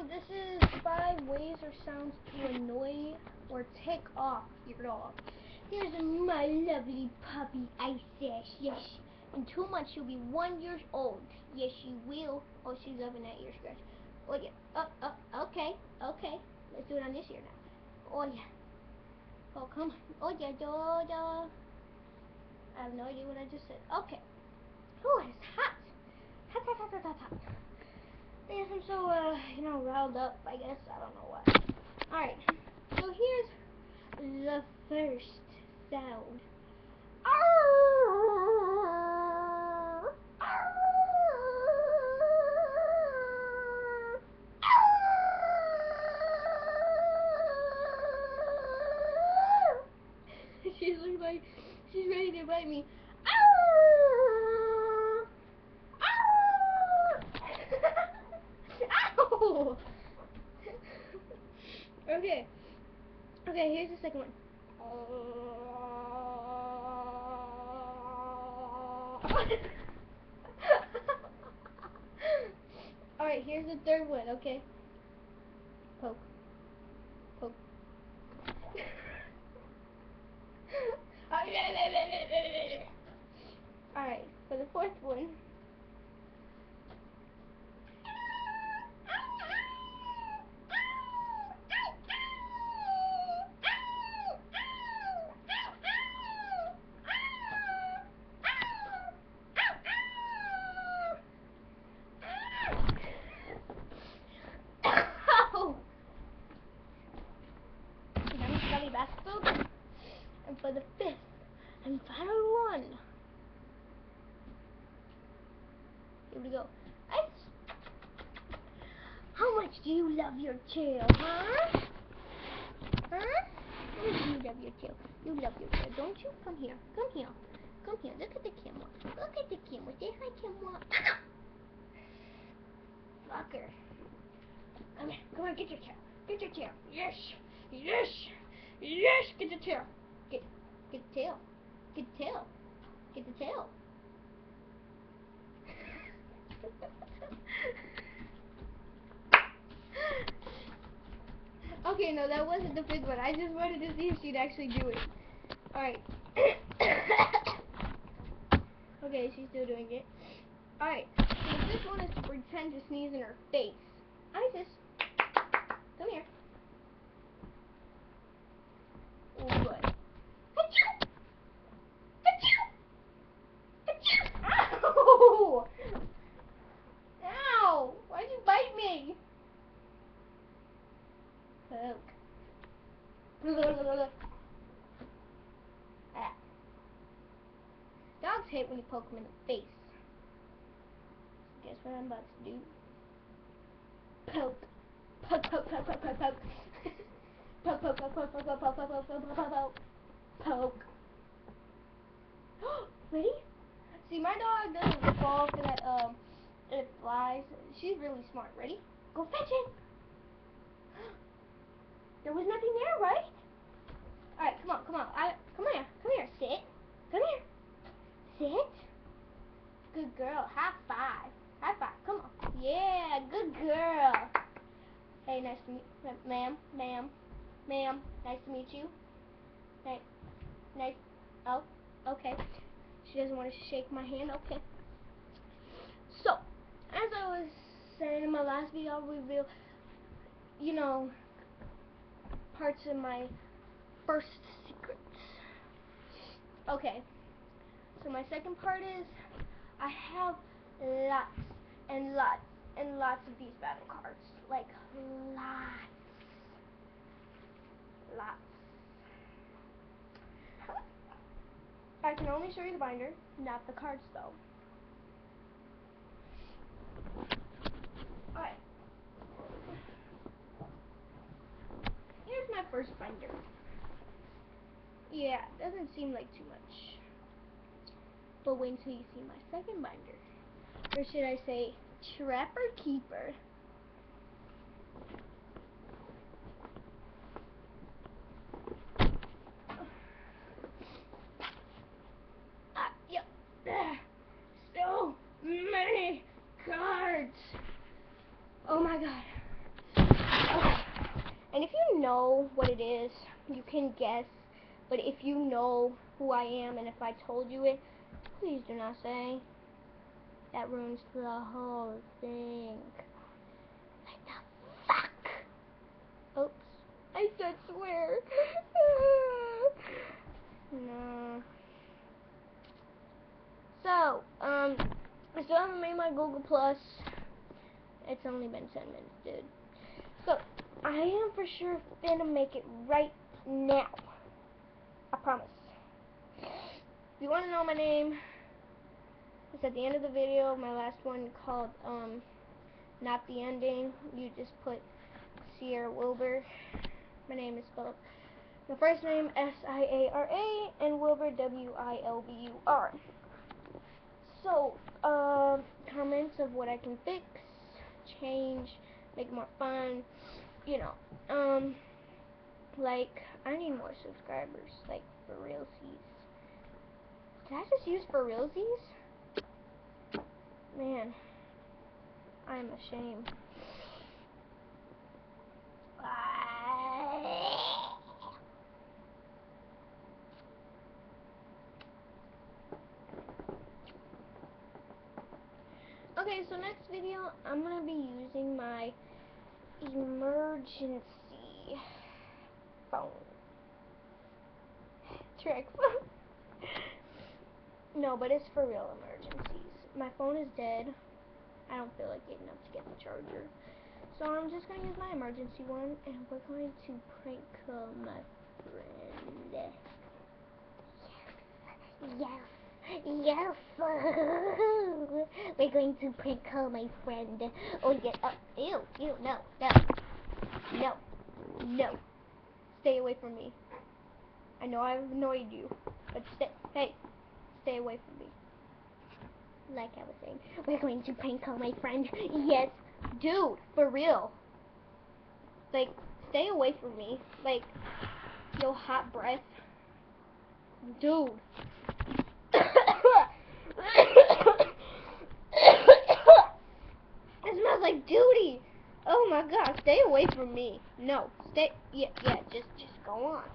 This is 5 ways or sounds to annoy or tick off your dog. Here's my lovely puppy, Ice. Yes. In 2 months, she'll be 1 year old. Yes, she will. Oh, she's loving that ear scratch. Oh, yeah. Okay. Let's do it on this ear now. Oh, yeah. Oh, come on. Oh, yeah, Dodo. I have no idea what I just said. Okay. Oh, it's hot. Hot. Yes, I'm so, riled up, I guess. I don't know why. Alright. So here's the first sound. She looks like she's ready to bite me. Ow! Okay, here's the second one. Alright, here's the third one, okay? Poke. Alright, for the fourth one. Bastard. And for the fifth and final one, here we go. Ice. How much do you love your tail, huh? How much do you love your tail? You love your tail, don't you? Come here. Look at the camera. Say hi, camera. Fucker. Come on, get your tail. Yes. Get the tail. Get the tail. Get the tail. Okay, no, that wasn't the fifth one. I just wanted to see if she'd actually do it. Alright. Okay, she's still doing it. Alright, so this one is to pretend to sneeze in her face. Isis, come here. Oh, good. Ow! Ow! Why'd you bite me? Poke. Ah. Dogs hate when you poke them in the face. Guess what I'm about to do? Poke. Poke. Ready? See, my dog doesn't fall for that, it flies. She's really smart. Ready? Go fetch it! There was nothing there, right? Alright, come on. Come here, sit. Come here. Sit. Good girl. High five. Come on. Yeah, good girl. Hey, nice to meet you. Ma'am. Nice to meet you. Nice. Oh, okay. She doesn't want to shake my hand. Okay. So, as I was saying in my last video, I'll reveal, parts of my first secrets. Okay. So my second part is I have lots of these battle cards. Like lots. I can only show you the binder, not the cards though. Alright. Here's my first binder. Yeah, doesn't seem like too much. But wait until you see my second binder. Or should I say, Trapper Keeper. So many cards. Oh my god. know what it is, you can guess. But if you know who I am and if I told you it, please do not say. That ruins the whole thing. Like the fuck? Oops. I said swear. No. So, I still haven't made my Google Plus. It's only been 10 minutes, dude. So, I am for sure gonna make it right now. I promise. If you want to know my name, it's at the end of the video. My last one called, Not the Ending. You just put Sierra Wilbur. My name is spelled, my first name S-I-A-R-A, and Wilbur W-I-L-B-U-R. So, comments of what I can fix, change, make it more fun, you know, like, I need more subscribers, like, for realsies. Did I just use for realsies? Man, I'm ashamed. Okay, so next video, I'm gonna be using my emergency phone. Trick phone. No, but it's for real emergencies. My phone is dead. I don't feel like getting up to get the charger. So I'm just gonna use my emergency one, and we're going to prank call my friend. Yes. Yes. We're going to prank call my friend. Oh yeah. Ew. No. No. No. Stay away from me. I know I've annoyed you, but stay away from me. Like I was saying, we're going to prank call my friend. Yes, dude, for real. Like, stay away from me. Like, yo, hot breath. Dude. It smells like duty. Oh my god, stay away from me. No, yeah, just go on.